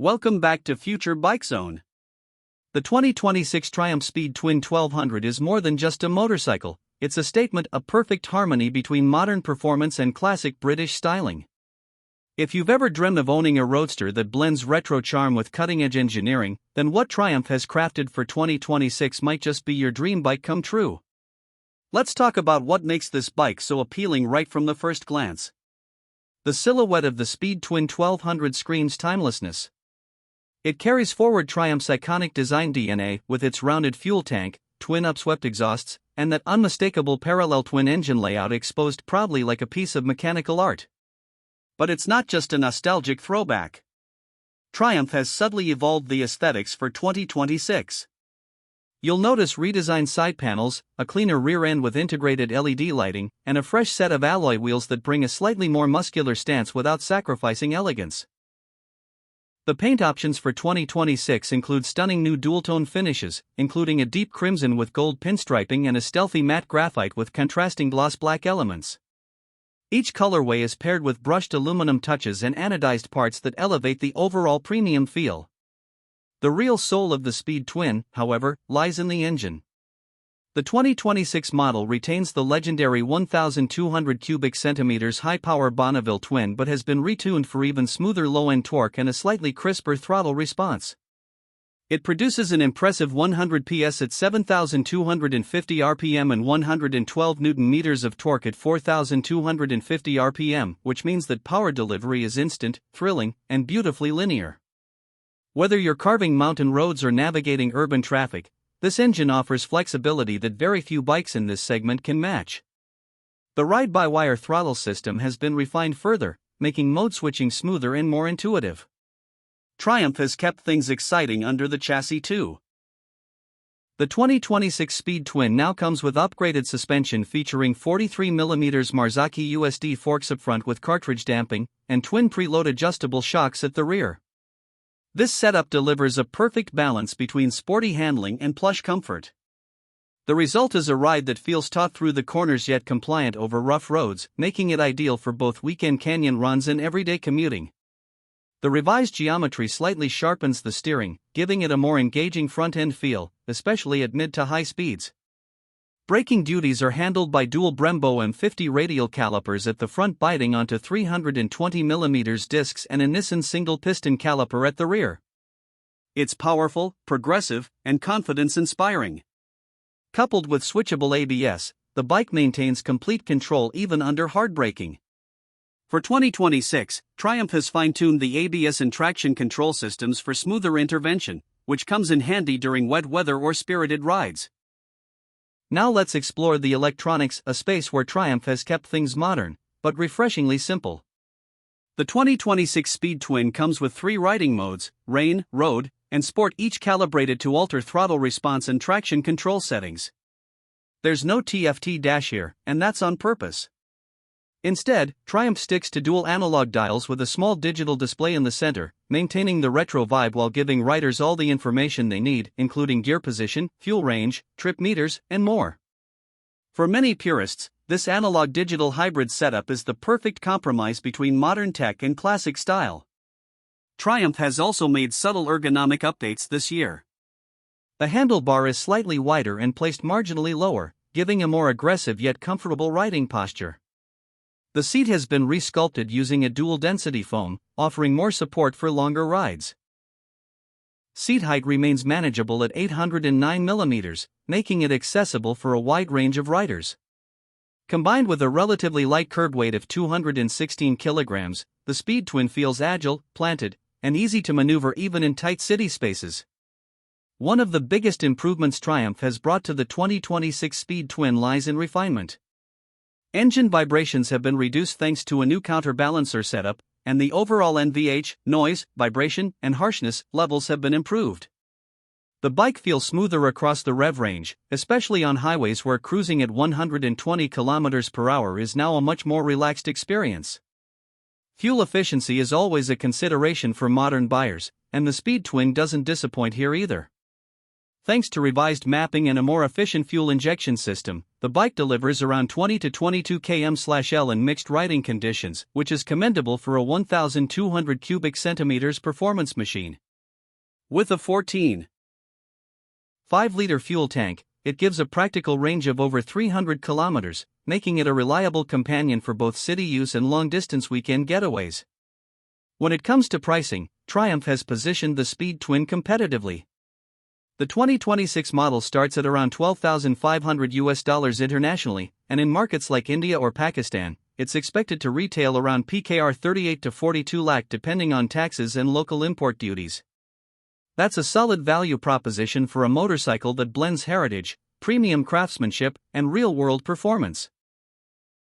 Welcome back to Future Bike Zone. The 2026 Triumph Speed Twin 1200 is more than just a motorcycle, it's a statement of perfect harmony between modern performance and classic British styling. If you've ever dreamed of owning a roadster that blends retro charm with cutting-edge engineering, then what Triumph has crafted for 2026 might just be your dream bike come true. Let's talk about what makes this bike so appealing right from the first glance. The silhouette of the Speed Twin 1200 screams timelessness. It carries forward Triumph's iconic design DNA with its rounded fuel tank, twin upswept exhausts, and that unmistakable parallel twin engine layout exposed proudly like a piece of mechanical art. But it's not just a nostalgic throwback. Triumph has subtly evolved the aesthetics for 2026. You'll notice redesigned side panels, a cleaner rear end with integrated LED lighting, and a fresh set of alloy wheels that bring a slightly more muscular stance without sacrificing elegance. The paint options for 2026 include stunning new dual-tone finishes, including a deep crimson with gold pinstriping and a stealthy matte graphite with contrasting gloss black elements. Each colorway is paired with brushed aluminum touches and anodized parts that elevate the overall premium feel. The real soul of the Speed Twin, however, lies in the engine. The 2026 model retains the legendary 1,200 cubic centimeters High Power Bonneville twin but has been retuned for even smoother low-end torque and a slightly crisper throttle response. It produces an impressive 100 PS at 7,250 RPM and 112 Nm of torque at 4,250 RPM, which means that power delivery is instant, thrilling, and beautifully linear. Whether you're carving mountain roads or navigating urban traffic, this engine offers flexibility that very few bikes in this segment can match. The ride-by-wire throttle system has been refined further, making mode switching smoother and more intuitive. Triumph has kept things exciting under the chassis too. The 2026 Speed Twin now comes with upgraded suspension featuring 43mm Marzocchi USD forks up front with cartridge damping, and twin preload adjustable shocks at the rear. This setup delivers a perfect balance between sporty handling and plush comfort. The result is a ride that feels taut through the corners yet compliant over rough roads, making it ideal for both weekend canyon runs and everyday commuting. The revised geometry slightly sharpens the steering, giving it a more engaging front-end feel, especially at mid to high speeds. Braking duties are handled by dual Brembo M50 radial calipers at the front biting onto 320mm discs and a Nissan single-piston caliper at the rear. It's powerful, progressive, and confidence-inspiring. Coupled with switchable ABS, the bike maintains complete control even under hard braking. For 2026, Triumph has fine-tuned the ABS and traction control systems for smoother intervention, which comes in handy during wet weather or spirited rides. Now let's explore the electronics, a space where Triumph has kept things modern, but refreshingly simple. The 2026 Speed Twin comes with 3 riding modes, Rain, Road, and Sport, each calibrated to alter throttle response and traction control settings. There's no TFT dash here, and that's on purpose. Instead, Triumph sticks to dual analog dials with a small digital display in the center, maintaining the retro vibe while giving riders all the information they need, including gear position, fuel range, trip meters, and more. For many purists, this analog-digital hybrid setup is the perfect compromise between modern tech and classic style. Triumph has also made subtle ergonomic updates this year. The handlebar is slightly wider and placed marginally lower, giving a more aggressive yet comfortable riding posture. The seat has been resculpted using a dual-density foam, offering more support for longer rides. Seat height remains manageable at 809mm, making it accessible for a wide range of riders. Combined with a relatively light curb weight of 216 kilograms, the Speed Twin feels agile, planted, and easy to maneuver even in tight city spaces. One of the biggest improvements Triumph has brought to the 2026 Speed Twin lies in refinement. Engine vibrations have been reduced thanks to a new counterbalancer setup, and the overall NVH, noise, vibration, and harshness levels have been improved. The bike feels smoother across the rev range, especially on highways where cruising at 120 km/h is now a much more relaxed experience. Fuel efficiency is always a consideration for modern buyers, and the Speed Twin doesn't disappoint here either. Thanks to revised mapping and a more efficient fuel injection system, the bike delivers around 20 to 22 km/L in mixed riding conditions, which is commendable for a 1,200 cubic centimeters performance machine. With a 14.5-liter fuel tank, it gives a practical range of over 300 kilometers, making it a reliable companion for both city use and long-distance weekend getaways. When it comes to pricing, Triumph has positioned the Speed Twin competitively. The 2026 model starts at around $12,500 internationally, and in markets like India or Pakistan, it's expected to retail around PKR 38 to 42 lakh depending on taxes and local import duties. That's a solid value proposition for a motorcycle that blends heritage, premium craftsmanship, and real-world performance.